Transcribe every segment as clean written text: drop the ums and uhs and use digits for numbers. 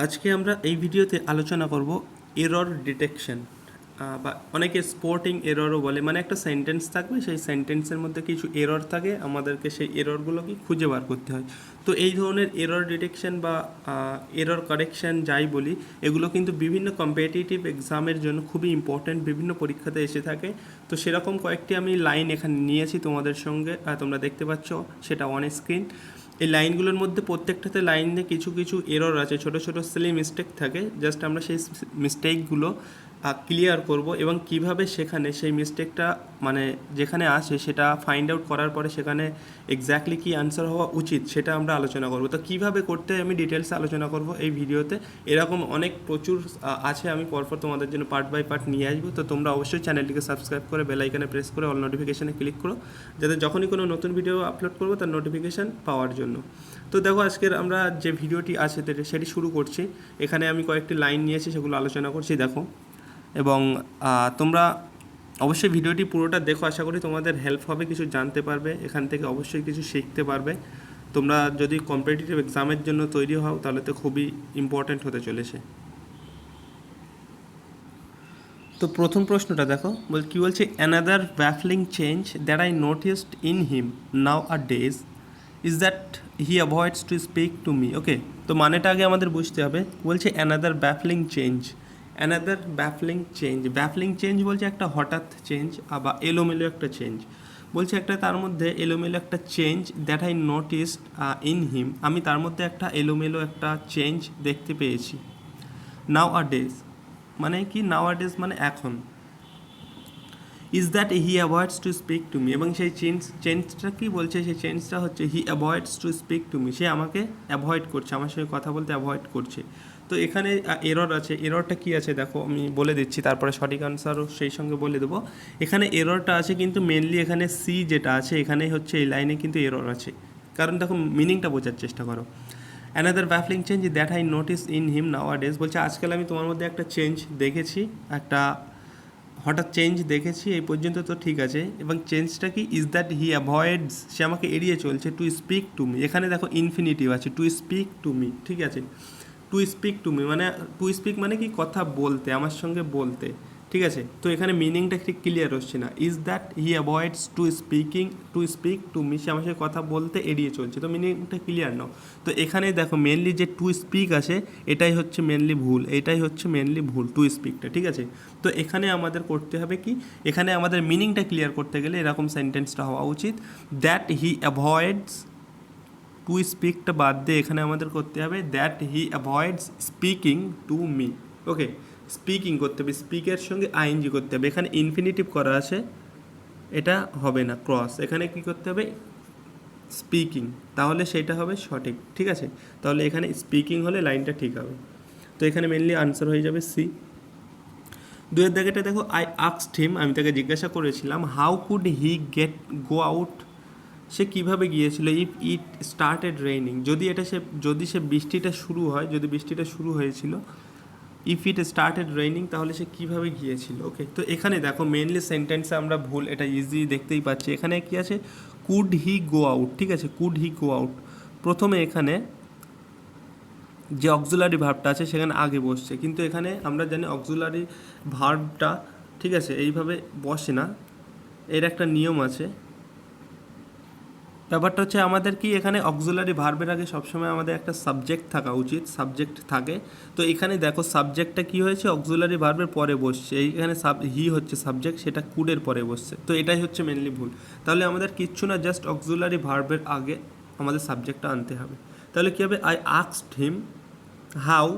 আজকে আমরা এই ভিডিওতে আলোচনা করব এরর ডিটেকশন বা অনেকে স্পোর্টিং এররও বলে, মানে একটা সেন্টেন্স থাকবে, সেই সেন্টেন্সের মধ্যে কিছু এরর থাকে, আমাদেরকে সেই এররগুলোকে খুঁজে বার করতে হয়। তো এই ধরনের এরর ডিটেকশন বা এরর কারেকশন যাই বলি, এগুলো কিন্তু বিভিন্ন কম্পিটিটিভ এক্সামের জন্য খুবই ইম্পর্ট্যান্ট, বিভিন্ন পরীক্ষাতে এসে থাকে। তো সেরকম কয়েকটি আমি লাইন এখানে নিয়েছি তোমাদের সঙ্গে, তোমরা দেখতে পাচ্ছ সেটা অন স্ক্রিন। এই লাইনগুলোর মধ্যে প্রত্যেকটাতে লাইনে কিছু কিছু এরর আছে, ছোট ছোট সিলি মিস্টেক থাকে। জাস্ট আমরা সেই মিস্টেকগুলো ক্লিয়ার করব এবং কিভাবে সেখানে সেই মিস্টেকটা মানে যেখানে আসে সেটা ফাইন্ড আউট করার পরে সেখানে এক্স্যাক্টলি কী আনসার হওয়া উচিত সেটা আমরা আলোচনা করব। তো কীভাবে করতে হয় আমি ডিটেলসে আলোচনা করব এই ভিডিওতে। এরকম অনেক প্রচুর আছে, আমি পরপর তোমাদের জন্য পার্ট বাই পার্ট নিয়ে আসবো। তো তোমরা অবশ্যই চ্যানেলটিকে সাবস্ক্রাইব করে বেল আইকনে প্রেস করে অল নোটিফিকেশানে ক্লিক করো, যাতে যখনই কোনো নতুন ভিডিও আপলোড করবো তার নোটিফিকেশান পাওয়ার জন্য। তো দেখো, আজকের আমরা যে ভিডিওটি আছে সেটি শুরু করছি। এখানে আমি কয়েকটি লাইন নিয়েছি, সেগুলো আলোচনা করছি দেখো। এবং তোমরা অবশ্যই ভিডিওটি পুরোটা দেখো, আশা করি তোমাদের হেল্প হবে, কিছু জানতে পারবে এখান থেকে, অবশ্যই কিছু শিখতে পারবে। তোমরা যদি কম্পিটিটিভ এক্সামের জন্য তৈরি হও তাহলে তো খুবই ইম্পর্ট্যান্ট হতে চলেছে। তো প্রথম প্রশ্নটা দেখো, কী বলছে, another baffling change that I noticed in him now R days is that he avoids to speak to me. Okay, তো মানেটা আগে আমাদের বুঝতে হবে। বলছে another baffling change, another baffling change, baffling change বলছে একটা হঠাৎ চেঞ্জ বা এলোমেলো একটা চেঞ্জ। বলছে একটা তার মধ্যে এলোমেলো একটা change that I noticed in হিম, আমি তার মধ্যে একটা এলোমেলো একটা চেঞ্জ দেখতে পেয়েছি। নাও আর ডেজ মানে কি, নাও আর ডেজ মানে এখন। Is that he avoids to speak to me, এবং সেই চেঞ্জটা কী বলছে, সেই চেঞ্জটা হচ্ছে he avoids to speak to me, সে আমাকে অ্যাভয়েড করছে, আমার সঙ্গে কথা বলতে অ্যাভয়েড করছে। তো এখানে এরর আছে, এররটা কী আছে দেখো, আমি বলে দিচ্ছি, তারপরে সঠিক আনসারও সেই সঙ্গে বলে দেবো। এখানে এররটা আছে কিন্তু মেনলি এখানে সি যেটা আছে এখানে হচ্ছে এই লাইনে কিন্তু এরর আছে, কারণ দেখো মিনিংটা বোঝার চেষ্টা করো। Another baffling change that I notice in him now R days, বলছে আজকাল আমি তোমার মধ্যে একটা চেঞ্জ দেখেছি, একটা হঠাৎ চেঞ্জ দেখেছি, এই পর্যন্ত তো ঠিক আছে। এবং চেঞ্জটা কি, ইজ দ্যাট হি অ্যাভয়েডস, সে আমাকে এড়িয়ে চলছে, টু স্পিক টু মি, এখানে দেখো ইনফিনিটিভ আছে, টু স্পিক টু মি, ঠিক আছে। টু স্পিক টু মি মানে, টু স্পিক মানে কি, কথা বলতে, আমার সঙ্গে বলতে, ঠিক আছে। তো এখানে মিনিংটা ঠিক ক্লিয়ার হচ্ছে না। Is that he avoids to speak to me, সে আমার সঙ্গে কথা বলতে এড়িয়ে চলছে, তো মিনিংটা ক্লিয়ার নাও। তো এখানে দেখো মেনলি যে টু স্পিক আছে এটাই হচ্ছে মেনলি ভুল, এটাই হচ্ছে মেনলি ভুল, টু স্পিকটা, ঠিক আছে। তো এখানে আমাদের করতে হবে কি, এখানে আমাদের মিনিংটা ক্লিয়ার করতে গেলে এরকম সেন্টেন্সটা হওয়া উচিত, দ্যাট হি অ্যাভয়েডস, টু স্পিকটা বাদ দিয়ে এখানে আমাদের করতে হবে that he avoids speaking two me. Okay, speaking করতে হবে, স্পিকের সঙ্গে আইএনজি করতে হবে, এখানে ইনফিনিটিভ করা আছে, এটা হবে না, ক্রস, এখানে কি করতে হবে, স্পিকিং, তাহলে সেটা হবে সঠিক, ঠিক আছে। তাহলে এখানে স্পিকিং হলে লাইনটা ঠিক হবে। তো এখানে মেনলি আনসার হয়ে যাবে সি। দুয়ের দাগেটা দেখো, আই আস্কড হিম, আমি তাকে জিজ্ঞাসা করেছিলাম, how could he go out, সে কীভাবে গিয়েছিল, ইফ ইট স্টার্টেড রেইনিং, যদি সে বৃষ্টিটা শুরু হয়, যদি বৃষ্টিটা শুরু হয়েছিল, ইফ ইট স্টার্টেড রেইনিং, তাহলে সে কীভাবে গিয়েছিল। ওকে, তো এখানে দেখো মেনলি সেন্টেন্সে আমরা ভুল, এটা ইজি দেখতেই পাচ্ছি। এখানে কী আছে, কুড হি গো আউট, ঠিক আছে, কুড হি গো আউট, প্রথমে এখানে যে অক্সিলারি ভার্বটা আছে সেখানে আগে বসছে, কিন্তু এখানে আমরা জানি অক্সিলারি ভার্বটা, ঠিক আছে, এইভাবে বসে না, এর একটা নিয়ম আছে। ব্যাপারটা হচ্ছে আমাদের কি, এখানে অক্সিলারি ভার্বের আগে সবসময় আমাদের একটা সাবজেক্ট থাকা উচিত, সাবজেক্ট থাকে। তো এখানে দেখো সাবজেক্টটা কি হয়েছে, অক্সিলারি ভার্বের পরে বসছে, এইখানে হি হচ্ছে সাবজেক্ট, সেটা কুডের পরে বসছে, তো এটাই হচ্ছে মেনলি ভুল। তাহলে আমাদের কিচ্ছু না, জাস্ট অক্সিলারি ভার্বের আগে আমাদের সাবজেক্টটা আনতে হবে। তাহলে কী হবে, I asked him how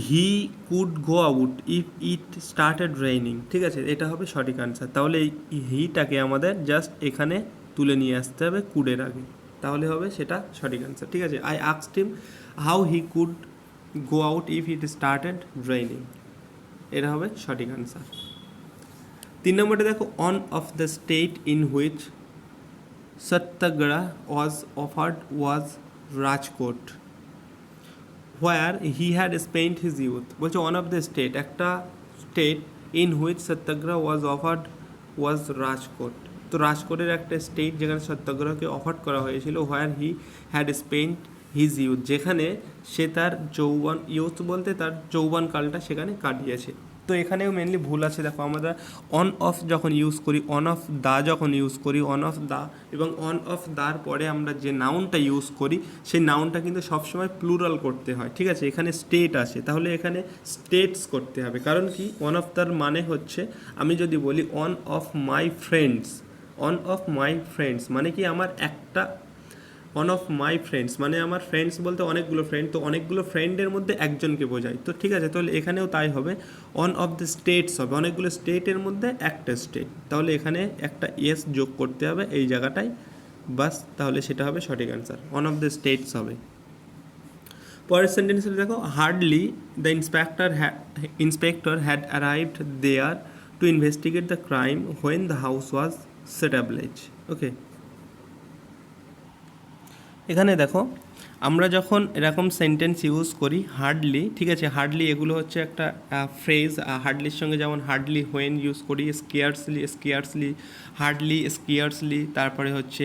he could go out if it started raining, ঠিক আছে, এটা হবে সঠিক আনসার। তাহলে এই হিটাকে আমাদের জাস্ট এখানে তুলে নিয়ে আসতে হবে কুডের আগে, তাহলে হবে সেটা সঠিক আনসার, ঠিক আছে। I asked him how he could go out if it started raining, এটা হবে সঠিক আনসার। 3 নম্বরটা দেখো, on of the state in which satyagraha was offered was Rajkot, where he had spent his youth, বলছে ওয়ান অফ দ্য স্টেট, একটা state, in which satyagraha was offered was Rajkot, তো রাজকোটের একটা স্টেট যেখানে সত্যাগ্রহকে অফার করা হয়েছিল, where he had spent his youth, যেখানে সে তার যৌবন, ইউথ বলতে তার যৌবনকালটা সেখানে কাটিয়েছে। তো এখানেও মেনলি ভুল আছে, দেখো আমরা অন অফ যখন ইউজ করি, অন অফ দা যখন ইউজ করি, অন অফ দা এবং অন অফ দার পরে আমরা যে নাউনটা ইউজ করি সেই নাউনটা কিন্তু সবসময় প্লুরাল করতে হয়, ঠিক আছে। এখানে স্টেট আছে, তাহলে এখানে স্টেটস করতে হবে, কারণ কি অন অফ দার মানে হচ্ছে, আমি যদি বলি on of my friends, on of my friends মানে কি আমার একটা, ওয়ান অফ মাই ফ্রেন্ডস মানে আমার ফ্রেন্ডস বলতে অনেকগুলো ফ্রেন্ড, তো অনেকগুলো ফ্রেন্ডের মধ্যে একজনকে বোঝায়, তো ঠিক আছে, তাহলে এখানেও তাই হবে, ওয়ান অফ দ্য স্টেটস হবে, অনেকগুলো স্টেটের মধ্যে একটা স্টেট, তাহলে এখানে একটা এস যোগ করতে হবে এই জায়গাটায়, বাস, তাহলে সেটা হবে সঠিক answer, one of the states হবে। পরের সেন্টেন্সে দেখো, hardly the inspector had arrived there to investigate the crime when the house was set ablaze. Okay, এখানে দেখো আমরা যখন এরকম সেন্টেন্স ইউজ করি হার্ডলি, ঠিক আছে, হার্ডলি এগুলো হচ্ছে একটা ফ্রেজ, হার্ডলির সঙ্গে যেমন হার্ডলি হোয়েন ইউজ করি, স্কেয়ার্সলি, হার্ডলি, স্কেয়ার্সলি, তারপরে হচ্ছে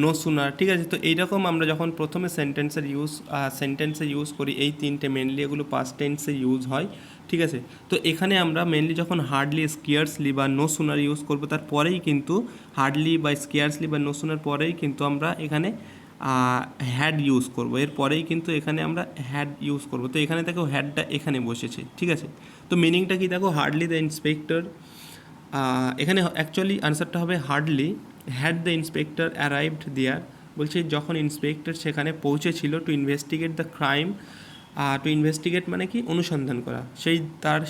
নো সুনার, ঠিক আছে। তো এইরকম আমরা যখন প্রথমে সেন্টেন্সে ইউজ করি, এই তিনটে মেনলি এগুলো পাস্ট টেন্সে ইউজ হয়, ঠিক আছে। তো এখানে আমরা মেনলি যখন হার্ডলি, স্কেয়ার্সলি বা নো সুনার ইউজ করবো, তারপরেই কিন্তু হার্ডলি বা স্কেয়ার্সলি বা নো সুনার পরেই কিন্তু আমরা এখানে হ্যাড ইউজ করব, এরপরেই কিন্তু এখানে আমরা হ্যাড ইউজ করব। তো এখানে দেখো হ্যাডটা এখানে বসেছে, ঠিক আছে। তো মিনিংটা কি দেখো, হার্ডলি দ্য ইন্সপেক্টর, এখানে অ্যাকচুয়ালি আনসারটা হবে hardly had the inspector arrived there, বলছে যখন ইন্সপেক্টর সেখানে পৌঁছেছিল, to investigate the crime, to investigate মানে কি অনুসন্ধান করা,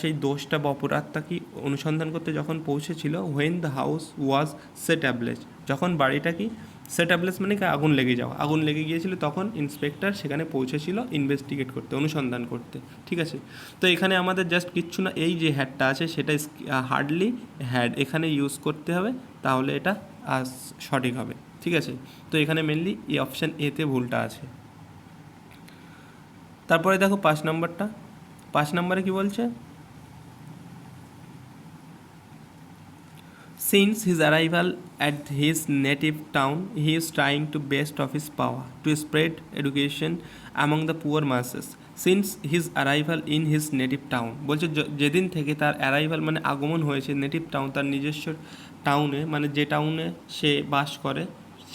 সেই দোষটা বা অপরাধটা কি অনুসন্ধান করতে যখন পৌঁছেছিল, when the house was set ablaze, যখন বাড়িটা কি সেট অ্যাবলেজ মানে কি আগুন লেগে যাওয়া, আগুন লেগে গিয়েছিল, তখন ইন্সপেক্টর সেখানে পৌঁছেছিল ইনভেস্টিগেট করতে, অনুসন্ধান করতে, ঠিক আছে। তো এখানে আমাদের জাস্ট কিচ্ছু না, এই যে হ্যাডটা আছে সেটা হার্ডলি হ্যাড এখানে ইউজ করতে হবে, তাহলে এটা সঠিক হবে, ঠিক আছে। তো এখানে মেনলি এই অপশান এতে ভুলটা আছে। তারপরে দেখো 5 নম্বরটা, 5 নম্বরে কি বলছে, since his arrival at his native town, he is trying to best of his power to spread education among the poor masses. Since his arrival in his native town, বলছে যেদিন থেকে তার অ্যারাইভাল মানে আগমন হয়েছে, নেটিভ টাউন তার নিজস্ব টাউনে, মানে যে টাউনে সে বাস করে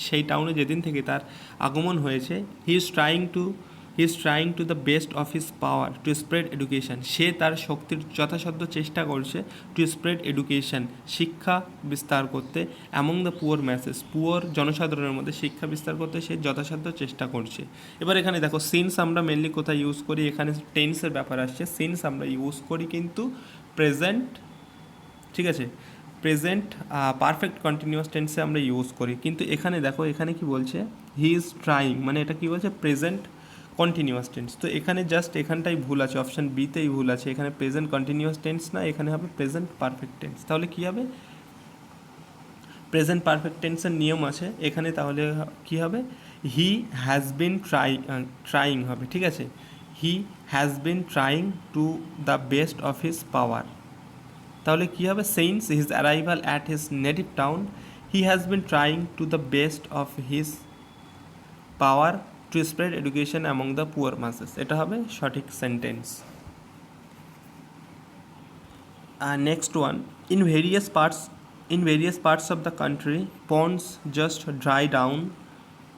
সেই টাউনে যেদিন থেকে তার আগমন হয়েছে, he is trying to the best of his power to spread education, সে তার শক্তির যথাসাধ্য চেষ্টা করছে টু স্প্রেড এডুকেশান, শিক্ষা বিস্তার করতে, among the poor masses, poor জনসাধারণের মধ্যে শিক্ষা বিস্তার করতে সে যথাসাধ্য চেষ্টা করছে। এবার এখানে দেখো সিন্স আমরা মেনলি কোথায় ইউজ করি, এখানে টেন্সের ব্যাপার আসছে, সিন্স আমরা ইউজ করি কিন্তু প্রেজেন্ট, ঠিক আছে, প্রেজেন্ট পারফেক্ট কন্টিনিউয়াস টেন্সে আমরা ইউজ করি, কিন্তু এখানে দেখো এখানে কি বলছে, হি ইজ ট্রাইং, মানে এটা কি বলছে, প্রেজেন্ট কন্টিনিউয়াস টেন্স। তো এখানে জাস্ট এখানটাই ভুল আছে, অপশান বিতেই ভুল আছে, এখানে প্রেজেন্ট কন্টিনিউয়াস টেন্স না, এখানে হবে প্রেজেন্ট পারফেক্ট টেন্স। তাহলে কী হবে, প্রেজেন্ট পারফেক্ট টেন্সের নিয়ম আছে এখানে, তাহলে কী হবে, হি হ্যাজ বিন ট্রাইং হবে, ঠিক আছে, he has been trying to the best of his পাওয়ার, তাহলে কী হবে, since his arrival at his native town he has been trying to the best of his power to spread education among the poor মাসেস, এটা হবে সঠিক sentence. Next one, in various parts of the country ponds just dry down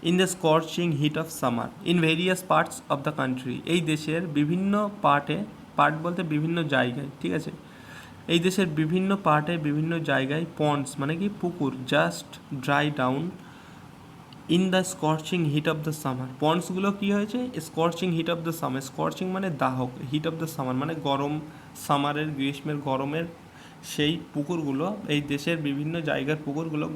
in the scorching heat of summer. In various parts of the country, এই দেশের বিভিন্ন part বলতে বিভিন্ন জায়গায়, ঠিক আছে, এই দেশের বিভিন্ন বিভিন্ন জায়গায় পন্ডস মানে কি পুকুর, just dry down in the scorching heat of the summer, পন্ডসগুলো কী হয়েছে, scorching heat of the summer, scorching মানে দাহক, হিট অফ দ্য সামার মানে গরম, সামারের গ্রীষ্মের গরমের সেই পুকুরগুলো, এই দেশের বিভিন্ন জায়গার পুকুরগুলো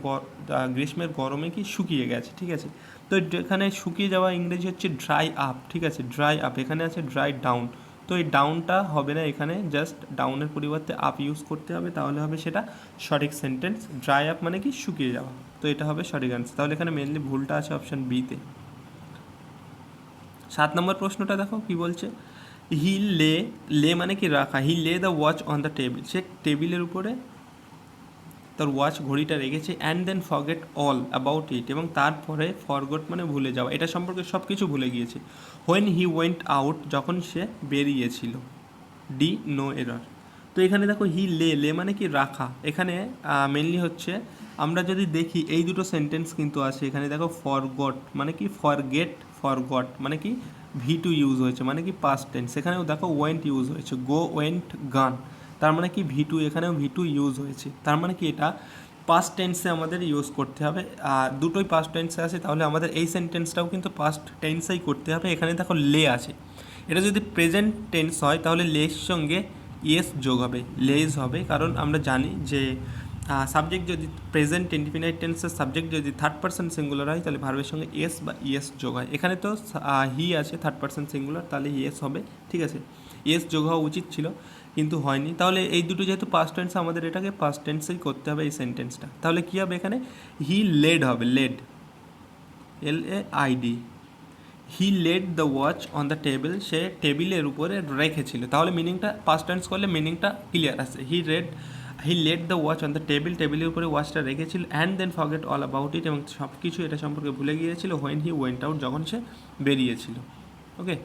গ্রীষ্মের গরমে কি শুকিয়ে গেছে, ঠিক আছে। তো এখানে শুকিয়ে যাওয়া ইংরেজি হচ্ছে ড্রাই আপ, ঠিক আছে, ড্রাই আপ, এখানে আছে ড্রাই ডাউন, তো এই ডাউনটা হবে না, এখানে জাস্ট ডাউনের পরিবর্তে আপ ইউজ করতে হবে, তাহলে হবে সেটা সঠিক সেন্টেন্স, ড্রাই আপ মানে কি শুকিয়ে যাওয়া, তো এটা হবে সঠিক আনসার। তাহলে এখানে মেনলি ভুলটা আছে অপশান বিতে। 7 নম্বর প্রশ্নটা দেখো কি বলছে, হি লে মানে কি রাখা, he lay the watch on the table, সে টেবিলের উপরে তার ওয়াচ ঘড়িটা রেখেছে, and then forget all about it, এবং তারপরে ফরগট মানে ভুলে যাওয়া, এটা সম্পর্কে সব কিছু ভুলে গিয়েছে। হোয়েন হি ওয়েন্ট আউট, যখন সে বেরিয়েছিল। D, no error. তো এখানে দেখো হি লে মানে কি রাখা, এখানে মেনলি হচ্ছে আমরা যদি দেখি এই দুটো সেন্টেন্স কিন্তু আছে এখানে। দেখো ফরগট মানে কি ফরগেট, ফরগট মানে কি V2 ইউজ হয়েছে, মানে কি পাস্ট টেন্স। এখানেও দেখো ওয়েন্ট ইউজ হয়েছে, গো ওয়েন্ট গান, তার মানে কি V2, এখানেও V2 ইউজ হয়েছে, তার মানে কি এটা পাস্ট টেন্সে আমাদের ইউজ করতে হবে। দুটোই পাস্ট টেন্সে আছে, তাহলে আমাদের এই সেন্টেন্সটাও কিন্তু পাস্ট টেন্সেই করতে হবে। এখানে দেখো লে আছে, এটা যদি প্রেজেন্ট টেন্স হয় তাহলে লের সঙ্গে ইয়েস যোগ হবে, লেজ হবে, কারণ আমরা জানি যে সাবজেক্ট যদি প্রেজেন্ট ইনডিফিনাইট টেন্সের সাবজেক্ট যদি থার্ড পারসন সিঙ্গুলার হয় তাহলে ভার্বের সঙ্গে এস বা ইয়েস যোগ হয়। এখানে তো হি আছে থার্ড পারসন সিঙ্গুলার, তাহলে ইয়েস হবে, ঠিক আছে। ইয়েস যোগ হওয়া উচিত ছিল কিন্তু হয়নি, তাহলে এই দুটো যেহেতু পাস্ট টেন্স আমাদের এটাকে পাস্ট টেন্সেই করতে হবে এই সেন্টেন্সটা। তাহলে কী হবে এখানে হি লেড হবে, laid, LAID। He laid the watch on the table, সে টেবিলের উপরে রেখেছিল, তাহলে মিনিংটা পাস্ট টেন্স করলে মিনিংটা ক্লিয়ার আছে। He laid the watch on the table, টেবিলের উপরে ওয়াচটা রেখেছিল, and then forget all about it, এবং সব কিছু এটা সম্পর্কে ভুলে গিয়েছিল। হোয়েন হি ওয়েন্ট আউট, যখন সে বেরিয়েছিল। ওকে,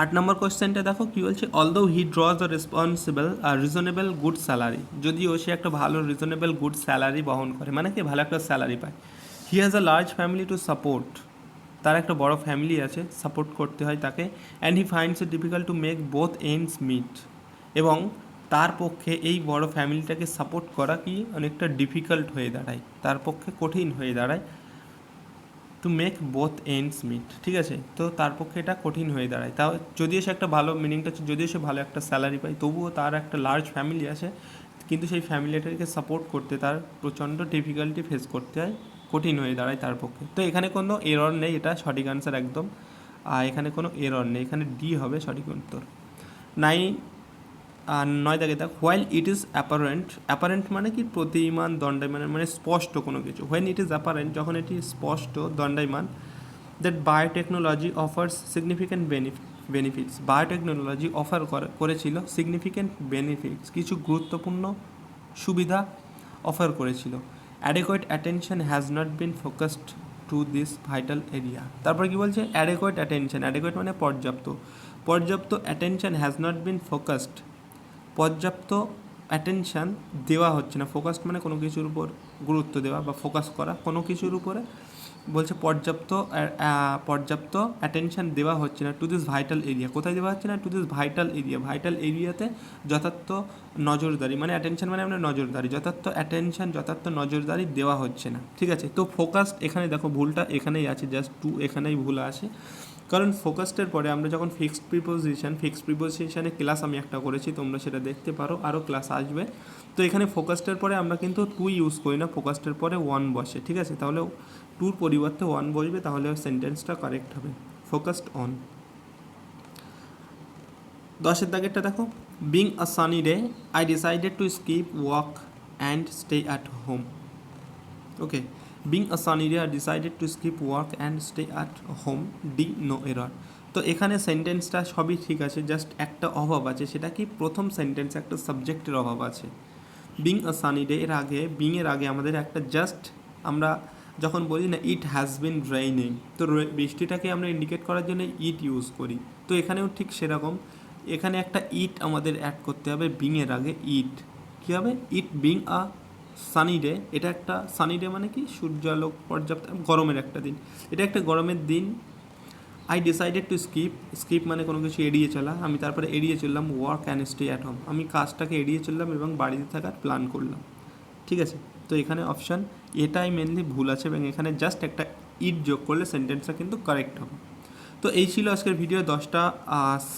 8 নম্বর কোয়েশ্চেনটা দেখো কী বলছে, although he ড্রজ the responsible reasonable good salary, যদিও সে একটা ভালো রিজনেবল গুড স্যালারি বহন করে, মানে কি ভালো একটা স্যালারি পায়। He has a large family to support, তার একটা বড় ফ্যামিলি আছে, সাপোর্ট করতে হয় তাকে। And he finds it difficult to make both ends meet, এবং তার পক্ষে এই বড় ফ্যামিলিটাকে সাপোর্ট করা কি অনেকটা ডিফিকাল্ট হয়ে দাঁড়ায়, তার পক্ষে কঠিন হয়ে দাঁড়ায়। To make both ends meet, ঠিক আছে, তো তার পক্ষে এটা কঠিন হয়ে দাঁড়ায়। তাও যদিও সে একটা ভালো মিনিংটা হচ্ছে, যদিও সে ভালো একটা স্যালারি পায়, তবুও তার একটা লার্জ ফ্যামিলি আছে, কিন্তু সেই ফ্যামিলিটাকে সাপোর্ট করতে তার প্রচণ্ড ডিফিকাল্টি ফেস করতে হয়, কঠিন হয়ে দাঁড়ায় তার পক্ষে। তো এখানে কোনো এরর নেই, এটা সঠিক আনসার একদম, আর এখানে কোনো এরর নেই, এখানে ডি হবে সঠিক উত্তর। 9 দাগে দেখ, while it is apparent, apparent মানে কি প্রতিমান, দণ্ডায়মান মানে স্পষ্ট কোনো কিছু। হোয়েন ইট ইজ অ্যাপারেন্ট, যখন এটি স্পষ্ট, দণ্ডায়মান, that biotechnology offers significant benefits, biotechnology offer করেছিল সিগনিফিক্যান্ট বেনিফিটস, কিছু গুরুত্বপূর্ণ সুবিধা অফার করেছিল। Adequate attention has not been focused to this vital area, তারপর কি বলছে, অ্যাডেকোয়েট অ্যাটেনশন, অ্যাডেকোয়েট মানে পর্যাপ্ত, পর্যাপ্ত attention has not been focused, পর্যাপ্ত অ্যাটেনশান দেওয়া হচ্ছে না, ফোকাসড মানে কোনো কিছুর উপর গুরুত্ব দেওয়া বা ফোকাস করা কোনো কিছুর উপরে, বলছে পর্যাপ্ত অ্যাটেনশান দেওয়া হচ্ছে না টু দিস ভাইটাল এরিয়া, কোথায় দেওয়া হচ্ছে না, two this vital area, vital এরিয়াতে যথার্থ নজরদারি, মানে অ্যাটেনশান মানে আমরা নজরদারি, যথার্থ অ্যাটেনশান যথার্থ নজরদারি দেওয়া হচ্ছে না, ঠিক আছে। তো ফোকাসড এখানে দেখো ভুলটা এখানেই আছে, জাস্ট টু এখানেই ভুল আছে, কারণ ফোকাসডের পরে আমরা যখন ফিক্সড প্রিপোজিশনে ক্লাস আমি একটা করেছি, তোমরা সেটা দেখতে পারো, আরও ক্লাস আসবে। তো এখানে ফোকাসডের পরে আমরা কিন্তু টু ইউজ করি না, ফোকাসডের পরে ওয়ান বসে, ঠিক আছে, তাহলে টুর পরিবর্তে ওয়ান বসবে, তাহলে সেন্টেন্সটা কারেক্ট হবে, ফোকাসড অন। 10 দাগেরটা দেখো, being a sunny day I decided to skip walk and stay at home. Okay, being a sunny day I decided to skip work and stay at home, D, no error. তো এখানে সেন্টেন্সটা সবই ঠিক আছে, just একটা অভাব আছে, সেটা কি প্রথম সেন্টেন্সে একটা সাবজেক্টের অভাব আছে। বিং আ সানি ডে এর আগে, বিংয়ের আগে আমাদের একটা জাস্ট, আমরা যখন বলি না ইট হ্যাজ বিন রেইনিং, তো বৃষ্টিটাকে আমরা ইন্ডিকেট করার জন্য ইট ইউজ করি, তো এখানেও ঠিক সেরকম, এখানে একটা ইট আমাদের অ্যাড করতে হবে বিংয়ের আগে, ইট কী হবে, it being a sunny day, এটা একটা সানি ডে মানে কি সূর্যালোক পর্যাপ্ত, গরমের একটা দিন, এটা একটা গরমের দিন। আই ডিসাইডেড টু স্কিপ মানে কোনো কিছু এড়িয়ে চলা, আমি তারপরে এড়িয়ে চললাম work and stay at home, আমি কাজটাকে এড়িয়ে চললাম এবং বাড়িতে থাকার প্ল্যান করলাম, ঠিক আছে। তো এখানে অপশান এটাই মেনলি ভুল আছে, এবং এখানে জাস্ট একটা ইট যোগ করলে সেন্টেন্সটা কিন্তু কারেক্ট হবে। তো এই ছিল আজকের ভিডিও, 10টা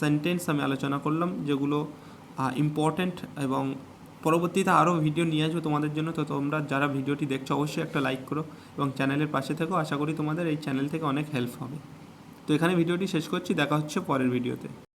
সেন্টেন্স আমি আলোচনা করলাম যেগুলো ইম্পর্ট্যান্ট, এবং পরবর্তীতে আরও ভিডিও নিয়ে আসবো তোমাদের জন্য। তো তোমরা যারা ভিডিওটি দেখছো অবশ্যই একটা লাইক করো এবং চ্যানেলের পাশে থেকো, আশা করি তোমাদের এই চ্যানেল থেকে অনেক হেল্প হবে। তো এখানে ভিডিওটি শেষ করছি, দেখা হচ্ছে পরের ভিডিওতে।